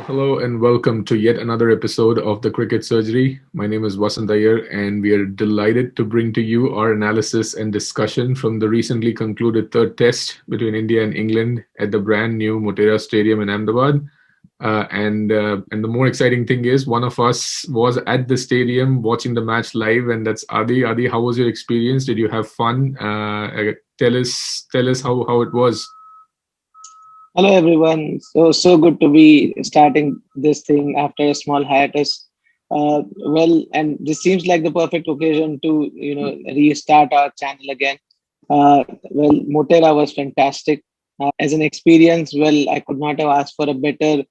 Hello and welcome to yet another episode of the Cricket Surgery. My name is Vasant Iyer, and we are delighted to bring to you our analysis and discussion from the recently concluded third test between India and England at the brand new Motera Stadium in Ahmedabad. And the more exciting thing is, one of us was at the stadium watching the match live, and that's Adi. Adi, how was your experience? Did you have fun? Tell us how it was. Hello everyone. So good to be starting this thing after a small hiatus. And this seems like the perfect occasion to restart our channel again. Motera was fantastic as an experience. Well, I could not have asked for a better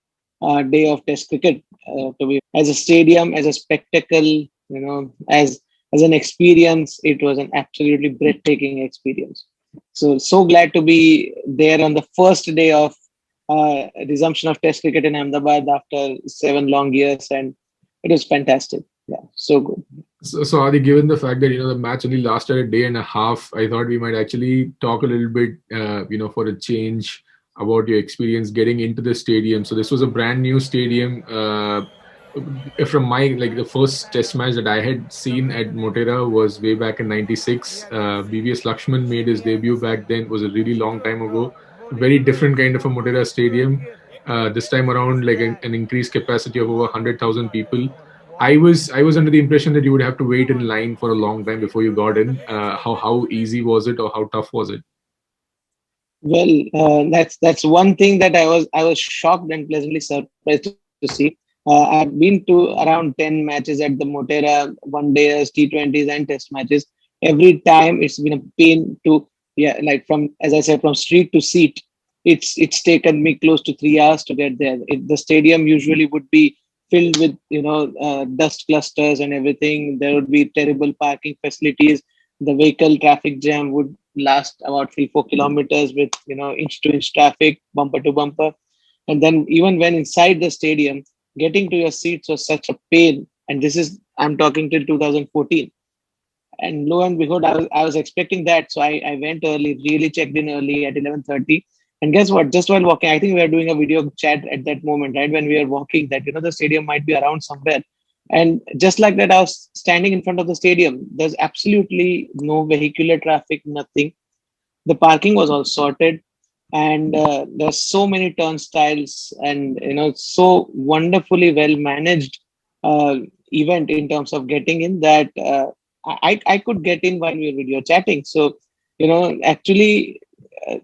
day of Test cricket. To be as a stadium, as a spectacle, as an experience, it was an absolutely breathtaking experience. So glad to be there on the first day of resumption of Test cricket in Ahmedabad after 7 long years, and it was fantastic. Yeah, so good. So Adi, given the fact that the match only lasted a day and a half, I thought we might actually talk a little bit, for a change about your experience getting into the stadium. So this was a brand new stadium. From my the first Test match that I had seen at Motera was way back in '96. BVS Lakshman made his debut back then. It was a really long time ago. Very different kind of a Motera stadium. This time around, like an increased capacity of over 100,000 people. I was under the impression that you would have to wait in line for a long time before you got in. How easy was it, or how tough was it? That's one thing that I was shocked and pleasantly surprised to see. I've been to around 10 matches at the Motera one days, T20s, and Test matches. Every time it's been a pain to like from as I said from street to seat. It's taken me close to 3 hours to get there. The stadium usually would be filled with dust clusters and everything. There would be terrible parking facilities. The vehicle traffic jam would last about 3-4 kilometers with inch to inch traffic, bumper to bumper. And then even when inside the stadium, getting to your seats was such a pain. And this is I'm talking till 2014. And lo and behold, I was expecting that. So I went early, really checked in early at 11:30. And guess what? Just while walking, I think we were doing a video chat at that moment, right? When we were walking, that the stadium might be around somewhere. And just like that, I was standing in front of the stadium. There's absolutely no vehicular traffic, nothing. The parking was all sorted, and there's so many turnstiles, and so wonderfully well managed event in terms of getting in that I could get in while we were video chatting. So actually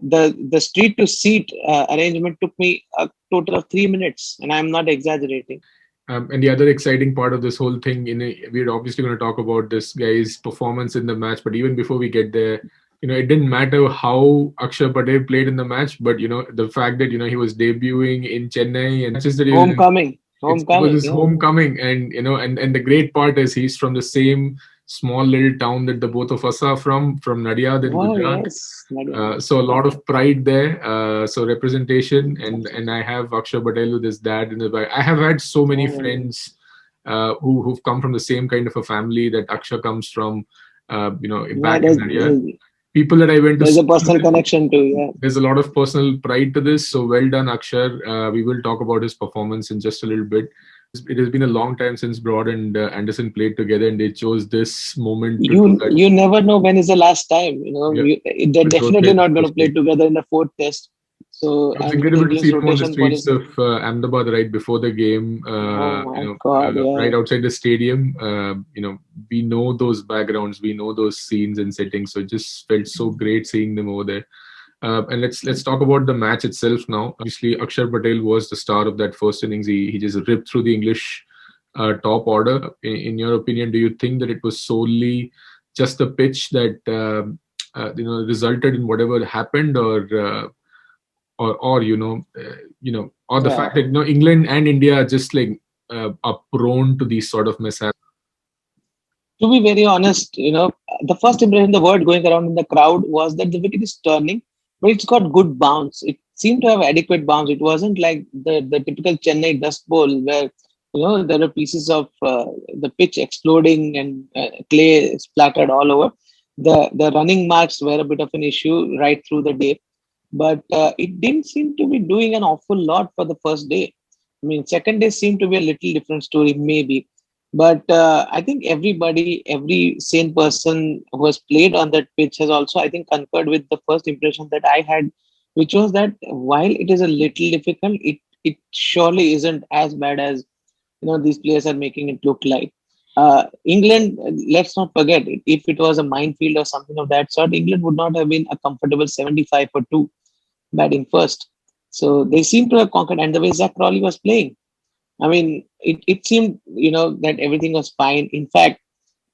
the street to seat arrangement took me a total of 3 minutes, and I'm not exaggerating. And the other exciting part of this whole thing, we're obviously going to talk about this guy's performance in the match. But even before we get there, it didn't matter how Akshay Patel played in the match, but the fact that he was debuting in Chennai and just that he was Homecoming. it was his Yeah. homecoming, and the great part is he's from the same small little town that the both of us are from Nadiad in Oh, Gujarat. yes. So a lot of pride there. So representation, and I have Akshay Patel with his dad in the back. I have had so many Oh, friends who've come from the same kind of a family that Akshay comes from. yeah, Back in Nadiad, people that I went to there's a school personal with, connection too. Yeah. there's a lot of personal pride to this. So well done, Akshar. We will talk about his performance in just a little bit. It has been a long time since Broad and Anderson played together, and they chose this moment to do that. You never know when is the last time. Yeah, They're with definitely Rohit not going to play especially. together in the fourth test. So It was and with incredible to see England's him on the rotation streets policy. of Ahmedabad right before the game. Oh my God! Yeah. Right outside the stadium. We know those backgrounds, we know those scenes and settings, so it just felt so great seeing them over there. And let's talk about the match itself now. Obviously, Akshar Patel was the star of that first innings. He just ripped through the English top order. In your opinion, do you think that it was solely just the pitch that resulted in whatever happened, or the Yeah. fact that England and India are just are prone to these sort of mishaps? To be very honest, the first impression, the word going around in the crowd was that the wicket is turning, but it's got good bounce. It seemed to have adequate bounce. It wasn't like the typical Chennai dust bowl where there are pieces of the pitch exploding and clay splattered all over. The running marks were a bit of an issue right through the day, but it didn't seem to be doing an awful lot for the first day. I mean, second day seemed to be a little different story, maybe. But I think everybody, every sane person who has played on that pitch has also, I think, concurred with the first impression that I had, which was that while it is a little difficult, it surely isn't as bad as these players are making it look like. England, let's not forget, if it was a minefield or something of that sort, England would not have been a comfortable 75 for two batting first. So they seem to have conquered, and the way Zach Crawley was playing, I mean, it seemed, that everything was fine. In fact,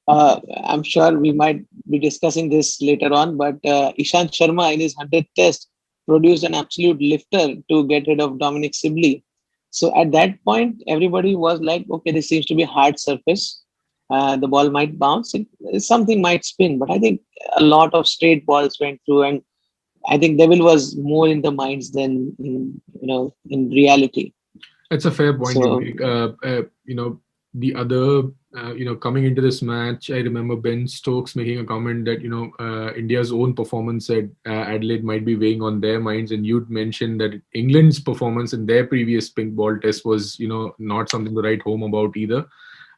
I'm sure we might be discussing this later on, but Ishant Sharma in his 100th test produced an absolute lifter to get rid of Dominic Sibley. So at that point, everybody was like, okay, this seems to be a hard surface. The ball might bounce, something might spin, but I think a lot of straight balls went through, and I think Devil was more in the minds than in reality. That's a fair point you So make. The other, coming into this match, I remember Ben Stokes making a comment that, India's own performance at Adelaide might be weighing on their minds. And you'd mentioned that England's performance in their previous pink ball test was, not something to write home about either.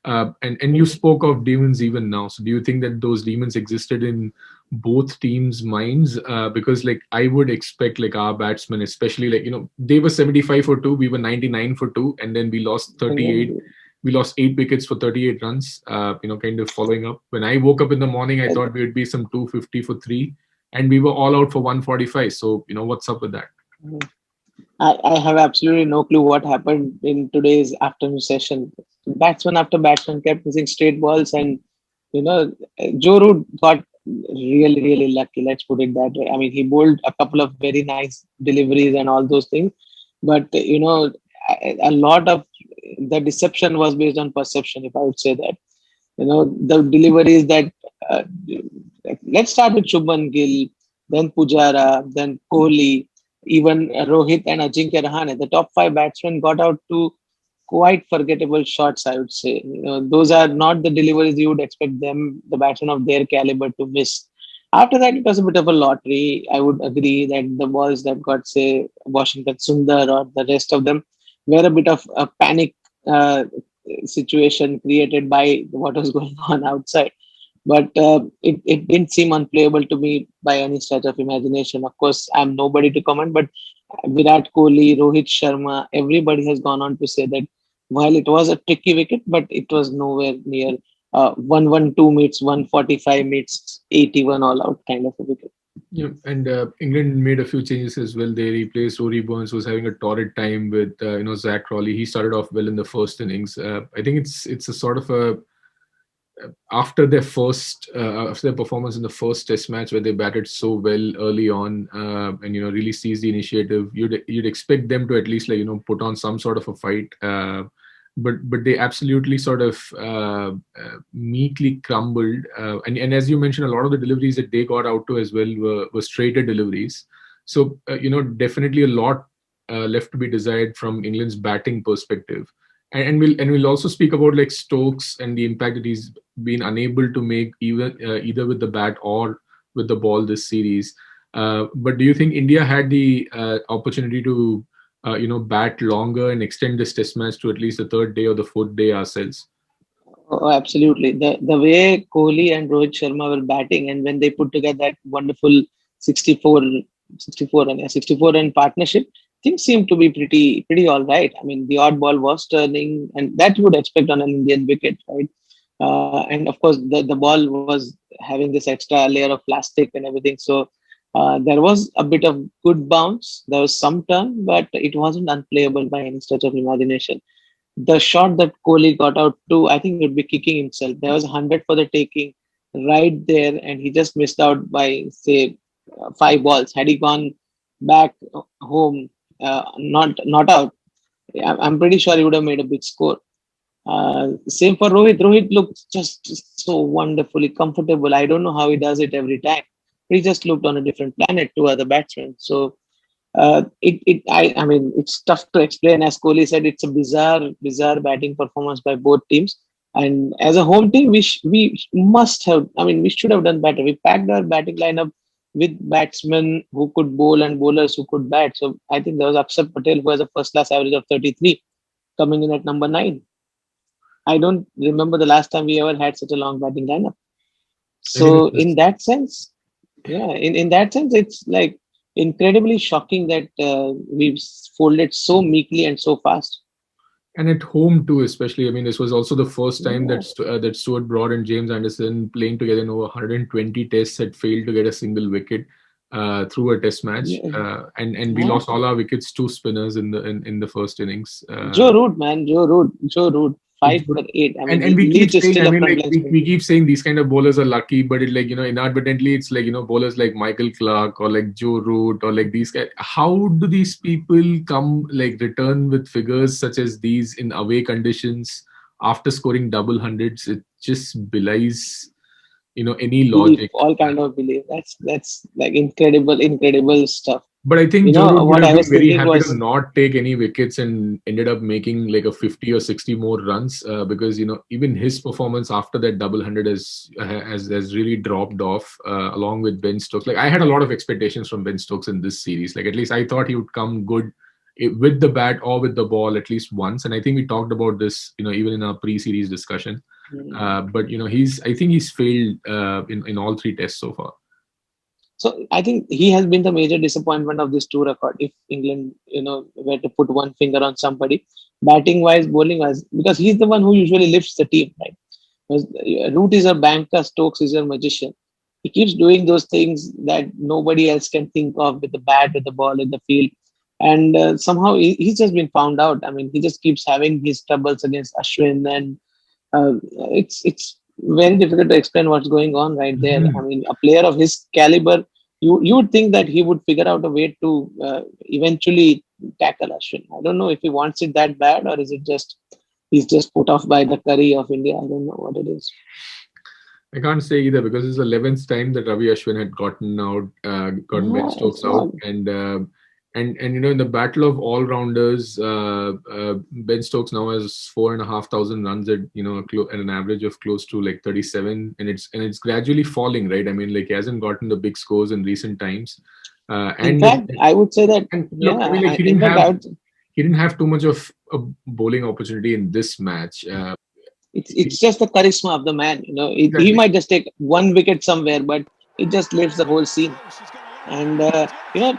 And you spoke of demons even now. So do you think that those demons existed in both teams' minds? Because like I would expect like our batsmen, especially like they were 75 for two, we were 99 for two, and then we lost 38. We lost 8 wickets for 38 runs. Kind of following up. When I woke up in the morning, I thought we would be some 250 for three, and we were all out for 145. So what's up with that? I have absolutely no clue what happened in today's afternoon session. Batsman after batsman kept missing straight balls, and Joe Root got really, really lucky. Let's put it that way. I mean, he bowled a couple of very nice deliveries and all those things, but a lot of the deception was based on perception, if I would say that. The deliveries that let's start with Shubman Gill, then Pujara, then Kohli, even Rohit and Ajinkya Rahane. The top five batsmen got out to quite forgettable shots, I would say. Those are not the deliveries you would expect them, the batsmen of their caliber, to miss. After that, it was a bit of a lottery. I would agree that the balls that got, say, Washington Sundar or the rest of them were a bit of a panic situation created by what was going on outside. But it didn't seem unplayable to me by any stretch of imagination. Of course, I'm nobody to comment, but Virat Kohli, Rohit Sharma, everybody has gone on to say that while it was a tricky wicket, but it was nowhere near 112 meets, 145 meets, 81 all out kind of a wicket. Yeah, and England made a few changes as well. They replaced Rory Burns, who was having a torrid time with Zach Crawley. He started off well in the first innings. I think it's a sort of a after their performance in the first Test match where they batted so well early on and really seized the initiative, you'd expect them to at least put on some sort of a fight. But they absolutely sort of meekly crumbled. And as you mentioned, a lot of the deliveries that they got out to as well were straighter deliveries. So definitely a lot left to be desired from England's batting perspective. And we'll also speak about like Stokes and the impact that he's been unable to make either with the bat or with the ball this series. But do you think India had the opportunity to bat longer and extend this test match to at least the third day or the fourth day ourselves? Oh, absolutely. The way Kohli and Rohit Sharma were batting, and when they put together that wonderful 64, 64 run partnership, things seemed to be pretty all right. I mean, the odd ball was turning, and that you would expect on an Indian wicket, right? And of course, the ball was having this extra layer of plastic and everything. So there was a bit of good bounce. There was some turn, but it wasn't unplayable by any stretch of imagination. The shot that Kohli got out to, I think he would be kicking himself. There was 100 for the taking right there, and he just missed out by, say, 5 balls. Had he gone back home, not out, I'm pretty sure he would have made a big score. Same for Rohit. Rohit looked just so wonderfully comfortable. I don't know how he does it every time. He just looked on a different planet to other batsmen. So I mean, it's tough to explain. As Kohli said, it's a bizarre batting performance by both teams. And as a home team, we must have. I mean, we should have done better. We packed our batting lineup with batsmen who could bowl and bowlers who could bat. So I think there was Akshay Patel who has a first class average of 33. coming in at number 9. I don't remember the last time we ever had such a long batting lineup. I think So in that sense, yeah, in that sense, it's like incredibly shocking that we've folded so meekly and so fast. and at home too, especially. I mean, this was also the first time Yeah, that Stuart Broad and James Anderson playing together in over 120 tests had failed to get a single wicket through a test match, yeah, and we yeah. lost all our wickets to spinners in the first innings. Joe Root, man, Joe Root, five But for eight. I mean, and we keep Leach is saying, still I a mean, like frontline we spinner. keep saying these kind of bowlers are lucky, but it like inadvertently it's like bowlers like Michael Clark or like Joe Root or like these guys. How do these people come like return with figures such as these in away conditions after scoring double hundreds? It just belies any Belief, logic. all kind of belief. That's like incredible stuff. But I think You Joe know Root would what have I been was very thinking happy to was, not take any wickets and ended up making like a 50 or 60 more runs because even his performance after that double hundred has really dropped off along with Ben Stokes. Like I had a lot of expectations from Ben Stokes in this series. Like at least I thought he would come good with the bat or with the ball at least once. And I think we talked about this even in our pre-series discussion. hmm. But I think he's failed in all three tests so far. So I think he has been the major disappointment of this tour record. If England, were to put one finger on somebody, batting wise, bowling wise, because he's the one who usually lifts the team, right? Because Root is a banker, Stokes is a magician. He keeps doing those things that nobody else can think of with the bat, with the ball, in the field. And somehow he's just been found out. I mean, he just keeps having his troubles against Ashwin, and it's very difficult to explain what's going on right there. I Mhm. mean, a player of his caliber, you would think that he would figure out a way to eventually tackle Ashwin. I don't know if he wants it that bad, or is it just he's just put off by the curry of India. I don't know what it is. I can't say either because it's the 11th time that Ravi Ashwin had gotten Ben Yeah, Stokes it's out, not. and in the battle of all rounders, Ben Stokes now has 4,500 runs at at an average of close to like 37, and it's gradually falling, right? I mean, like he hasn't gotten the big scores in recent times, In and fact, I would say that, look, I yeah. mean, like In fact, I would, he didn't have too much of a bowling opportunity in this match. it's just the charisma of the man. He Exactly. might just take one wicket somewhere, but it just lifts the whole scene. And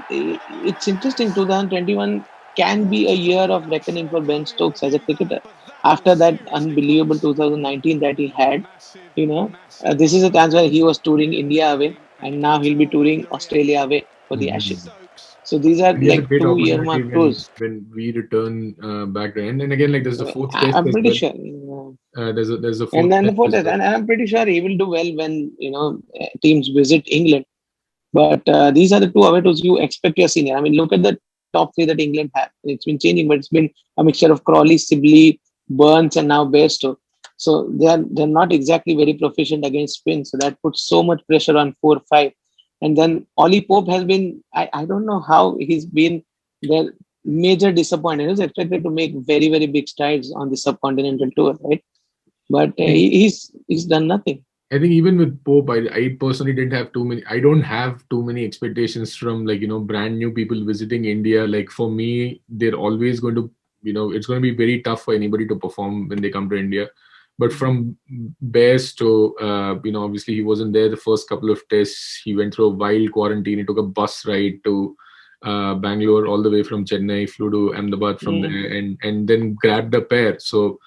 it's interesting. 2021 can be a year of reckoning for Ben Stokes as a cricketer. After that unbelievable 2019 that he had, this is a chance where he was touring India away, and now he'll be touring Australia away for the Ashes. Mhm. So these are And he has a like great two opportunity earmark tours. when we return back there. And again, like there's the fourth test I'm as pretty well. sure. There's a And fourth then the test fourth as is, well. and I'm pretty sure he will do well when teams visit England. But these are the two away tours you expect your senior. I mean, look at the top three that England have. It's been changing, but it's been a mixture of Crawley, Sibley, Burns, and now Bairstow. So they're not exactly very proficient against spin. So that puts so much pressure on 4-5. And then Ollie Pope has been. I don't know how he's been their major disappointment. He was expected to make very big strides on the subcontinental tour, right? But I think he's done nothing. I think even with Pope, I personally didn't have too many. I don't have too many expectations from like brand new people visiting India. Like for me, they're always going to it's going to be very tough for anybody to perform when they come to India. But from Bears to obviously he wasn't there the first couple of tests. He went through a wild quarantine. He took a bus ride to Bangalore all the way from Chennai, flew to Ahmedabad from there, Mm. and then grabbed a pair. So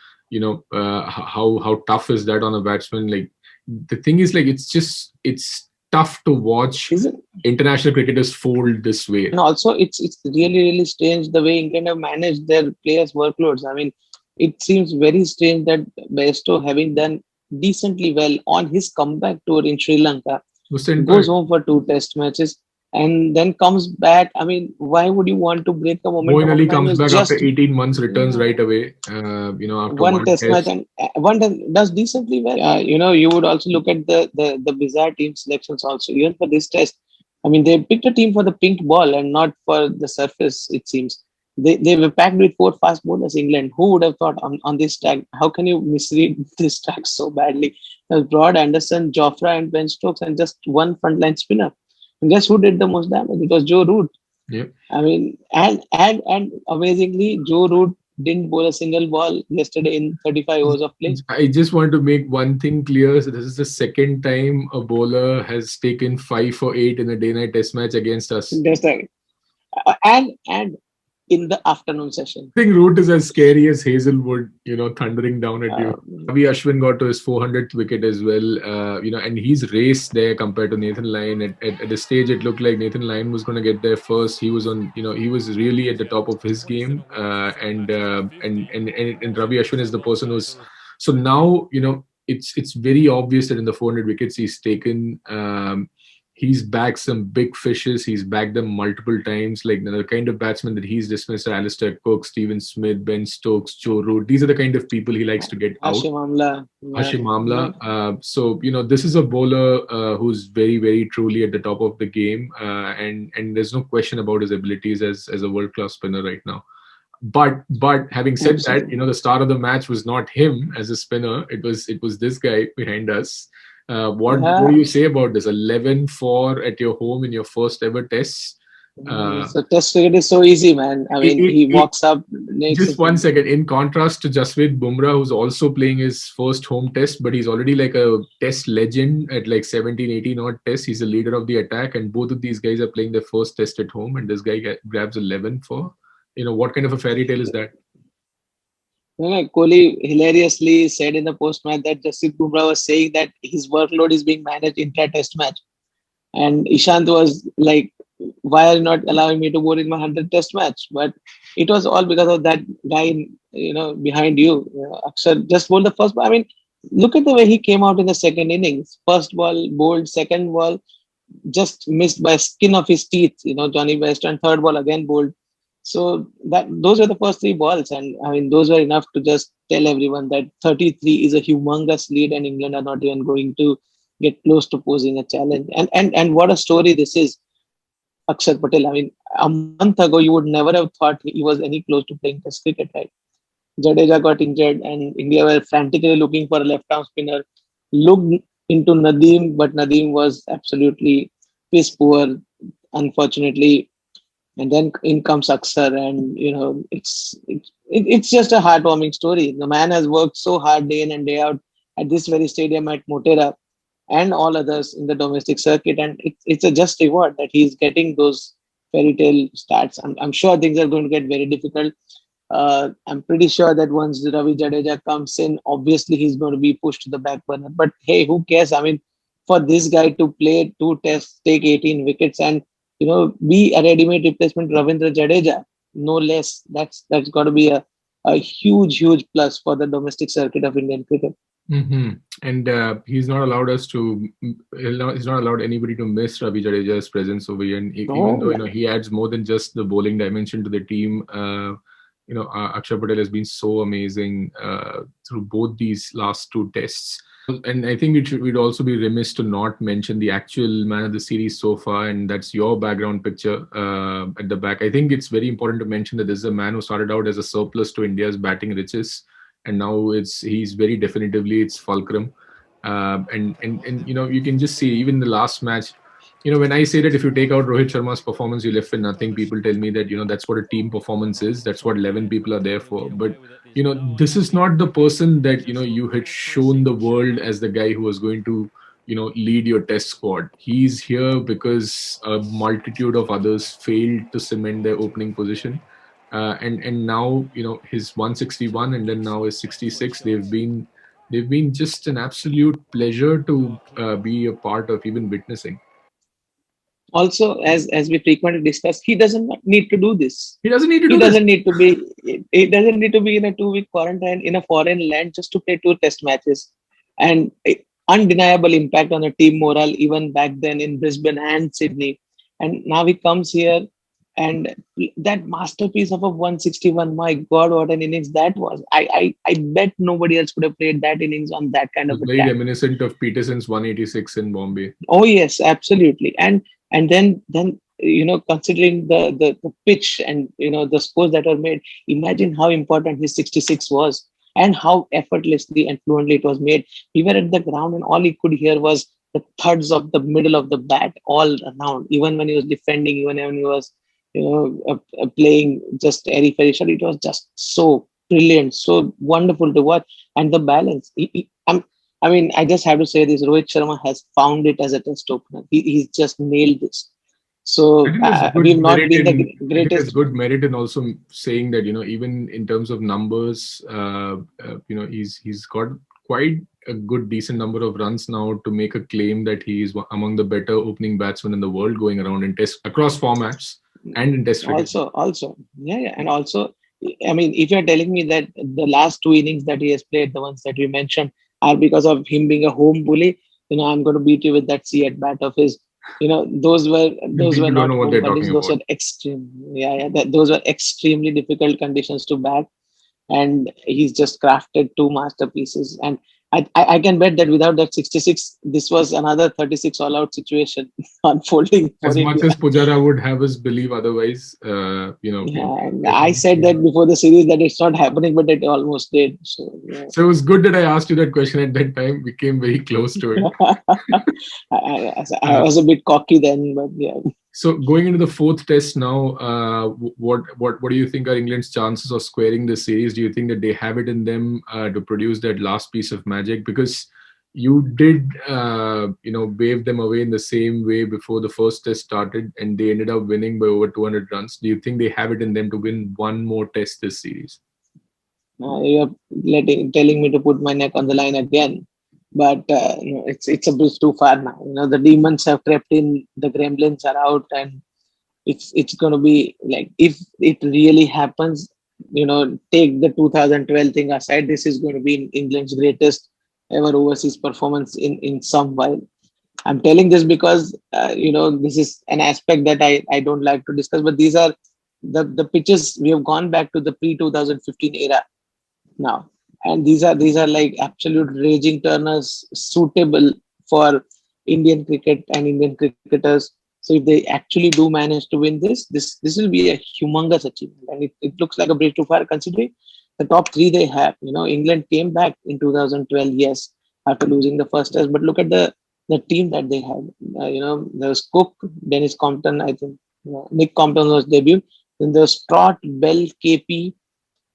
how tough is that on a batsman? Like the thing is, like it's tough to watch Is it? international cricketers fold this way. And also, it's really strange the way England have managed their players' workloads. I mean, it seems very strange that Bairstow, having done decently well on his comeback tour in Sri Lanka, Was sent goes back. home for two test matches and then comes back. I mean, why would you want to break the momentum Moeen of a Ali man comes who's back after just 18 months, returns uh, right away. After one one test match test. and does decently well? You would also look at the bizarre team selections also, even for this test. I mean, they picked a team for the pink ball and not for the surface, it seems. They were packed with four fast bowlers, England. Who would have thought on this track? How can you misread this track so badly? There's Broad, Anderson, Jofra, and Ben Stokes, and just one frontline spinner. And guess who did the most damage? It was Joe Root. Yeah. I mean, and amazingly, Joe Root didn't bowl a single ball yesterday in 35 overs of play. I just want to make one thing clear. So this is the second time a bowler has taken 5 for 8 in a day-night test match against us. That's right. And in the afternoon session. I think Root is as scary as Hazelwood, thundering down at you. Um, Ravi Ashwin got to his 400th wicket as well, and he's raced there compared to Nathan Lyon. At the stage, it looked like Nathan Lyon was going to get there first. He was he was really at the top of his game, and Ravi Ashwin is the person who's. So now, it's very obvious that in the 400 wickets he's taken. He's bagged some big fishes. He's bagged them multiple times. Like the kind of batsmen that he's dismissed are Alistair Cook, Stephen Smith, Ben Stokes, Joe Root. These are the kind of people he likes to get out. Hashim Amla. Hashim Amla. So, this is a bowler who's very, very truly at the top of the game. And there's no question about his abilities as a world-class spinner right now. But having said that, the start of the match was not him as a spinner. It was this guy behind us. What do you say about this? 11 for at your home in your first ever test. So test cricket is so easy, man. I mean, he walks up. Just 1 second. In contrast to Jasprit Bumrah, who's also playing his first home test, but he's already like a test legend at like 17, 18 odd tests. He's the leader of the attack, and both of these guys are playing their first test at home, and this guy grabs 11 for. What kind of a fairy tale is that? Kohli hilariously said in the post-match that Jasprit Bumrah was saying that his workload is being managed intra-test match. And Ishant was like, why are you not allowing me to bowl in my 100th test match? But it was all because of that guy, behind you. Akshay just bowled the first ball. I mean, look at the way he came out in the second innings. First ball, bowled. Second ball, just missed by skin of his teeth. Johnny Best. And third ball, again bowled. So those were the first three balls, and I mean those were enough to just tell everyone that 33 is a humongous lead, and England are not even going to get close to posing a challenge. And what a story this is, Akshay Patel. I mean, a month ago you would never have thought he was any close to playing Test cricket, right? Jadeja got injured, and India were frantically looking for a left-arm spinner. Looked into Nadeem, but Nadeem was absolutely piss poor, unfortunately. And then in comes Aksar, and it's just a heartwarming story. The man has worked so hard day in and day out at this very stadium at Motera and all others in the domestic circuit, and it's a just reward that he's getting those fairy tale stats. I'm sure things are going to get very difficult. I'm pretty sure that once Ravi Jadeja comes in, obviously he's going to be pushed to the back burner. But hey, who cares? I mean, for this guy to play 2 tests, take 18 wickets, and be a ready-made replacement Ravindra Jadeja, no less. That's got to be a huge plus for the domestic circuit of Indian cricket. Mm-hmm. And he's not allowed he's not allowed anybody to miss Ravi Jadeja's presence over here. And even though he adds more than just the bowling dimension to the team, Akshay Patel has been so amazing through both these last 2 tests. And I think we'd also be remiss to not mention the actual man of the series so far, and that's your background picture at the back. I think it's very important to mention that this is a man who started out as a surplus to India's batting riches, and now he's very definitively it's fulcrum. And you can just see even the last match. When I say that if you take out Rohit Sharma's performance, you left with nothing, people tell me that, that's what a team performance is. That's what 11 people are there for. But, this is not the person that, you had shown the world as the guy who was going to, lead your test squad. He's here because a multitude of others failed to cement their opening position. And now, his 161 and then now his 66, they've been just an absolute pleasure to be a part of, even witnessing. Also, as we frequently discuss, he doesn't need to do this. He doesn't need to He doesn't need to be in a 2-week quarantine in a foreign land just to play 2 test matches. And undeniable impact on the team morale, even back then in Brisbane and Sydney. And now he comes here, and that masterpiece of a 161, my God, what an innings that was. I bet nobody else could have played that innings on that kind of a very reminiscent of Peterson's 186 in Bombay. Oh yes, absolutely. And then considering the pitch and the scores that were made, imagine how important his 66 was and how effortlessly and fluently it was made. We were at the ground and all he could hear was the thuds of the middle of the bat all around, even when he was defending, even when he was playing just airy fairy shot. It was just so brilliant, so wonderful to watch, and the balance. I mean, I just have to say this: Rohit Sharma has found it as a test opener. He's just nailed this. I So think there's we've good not merit been the in. I think there's greatest. good merit in also saying that even in terms of numbers, he's got quite a good decent number of runs now to make a claim that he is among the better opening batsmen in the world going around in test across formats and in test cricket. Also, yeah, yeah, and also, I mean, if you're telling me that the last two innings that he has played, the ones that we mentioned, are because of him being a home bully, I'm going to beat you with that C at bat of his. Those were People don't not know what home they're talking conditions. Those about. were extreme. Yeah, yeah. Those were extremely difficult conditions to bat, and he's just crafted two masterpieces. And I can bet that without that 66, this was another 36 all out situation unfolding for As much India. as Pujara would have us believe otherwise, Yeah, I I think. said that before the series that it's not happening, but it almost did. So yeah. So it was good that I asked you that question at that time. We came very close to it. I Uh, was a bit cocky then, but yeah. so going into the fourth test now, what do you think are England's chances of squaring this series? Do you think that they have it in them to produce that last piece of magic? Because you did, wave them away in the same way before the first test started, and they ended up winning by over 200 runs. Do you think they have it in them to win one more test this series? You're telling me to put my neck on the line again, but it's a bit too far now. The demons have crept in, the gremlins are out, and it's going to be like, if it really happens, take the 2012 thing aside, this is going to be England's greatest ever overseas performance in some while. I'm telling this because this is an aspect that I don't like to discuss, but these are the pitches. We have gone back to the pre 2015 era now, and these are like absolute raging turners, suitable for Indian cricket and Indian cricketers. So if they actually do manage to win this will be a humongous achievement, and it looks like a bridge too far considering the top three they have. England came back in 2012, yes, after losing the first test, but look at the team that they had. There's Cook, Dennis Compton, I think. Nick Compton was debut. Then there's Trott, Bell, KP,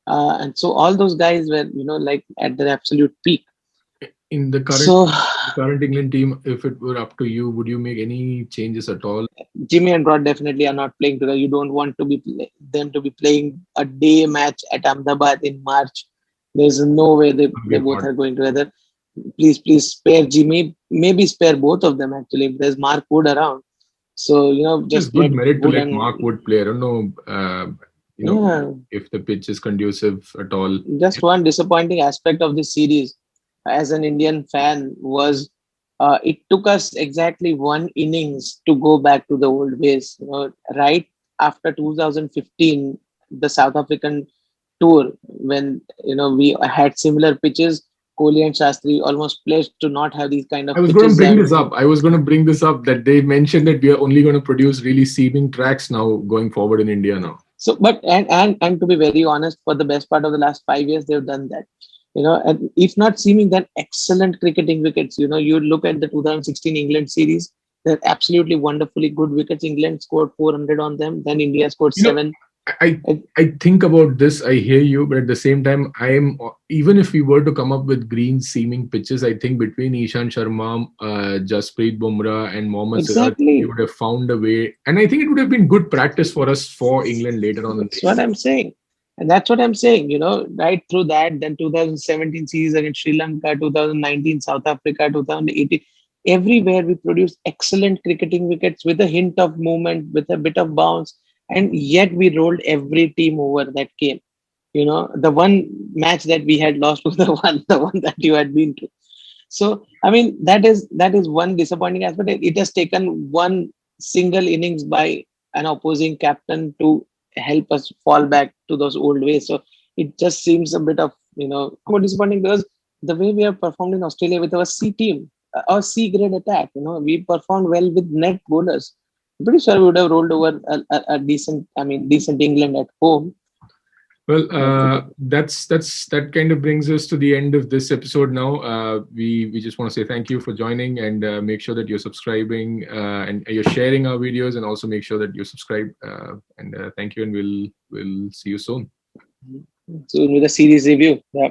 and so all those guys were like at their absolute peak. In So the current England team, if it were up to you, would you make any changes at all? Jimmy and Rod definitely are not playing together. You don't want to be them to be playing a day match at Ahmedabad in March. There's no way Would they be both hard. are going together. Please spare Jimmy, maybe spare both of them actually, if there's Mark Wood around. So There's just good let merit to Wood let and Mark Wood play. I don't know, yeah. if the pitch is conducive at all. Just one disappointing aspect of this series as an Indian fan was, it took us exactly one innings to go back to the old ways. Right after 2015, the South African tour, when we had similar pitches, Kohli and Shastri almost pledged to not have these kind I of was going to pitches. bring And this up. I was going to bring this up that they mentioned that we are only going to produce really seaming tracks now going forward in India now. so, but and to be very honest, for the best part of the last 5 years, they've done that. And if not seeming, then excellent cricketing wickets. You look at the 2016 England series; they're absolutely wonderfully good wickets. England scored 400 on them. Then India scored You know, seven. I And I think about this. I hear you, but at the same time, I am even if we were to come up with green seaming pitches, I think between Ishan Sharma, Jasprit Bumrah, and Mohammad Siraj, we exactly, would have found a way. And I think it would have been good practice for us for England later on in the that's what year. I'm saying. And that's what I'm saying, right through that, then 2017 series against Sri Lanka, 2019 South Africa, 2018, everywhere we produced excellent cricketing wickets with a hint of movement, with a bit of bounce, and yet we rolled every team over that came. The one match that we had lost was the one that you had been to. So I mean, that is one disappointing aspect. It has taken one single innings by an opposing captain to help us fall back to those old ways. So it just seems a bit of more disappointing, because the way we have performed in Australia with our C team, our C grade attack, we performed well with net bowlers. I'm pretty sure we would have rolled over a decent England at home. Well, Okay. that kind of brings us to the end of this episode. Now, we just want to say thank you for joining, and make sure that you're subscribing, and you're sharing our videos, and also make sure that you subscribe. And thank you, and we'll see you soon. Soon with a series review. Yeah.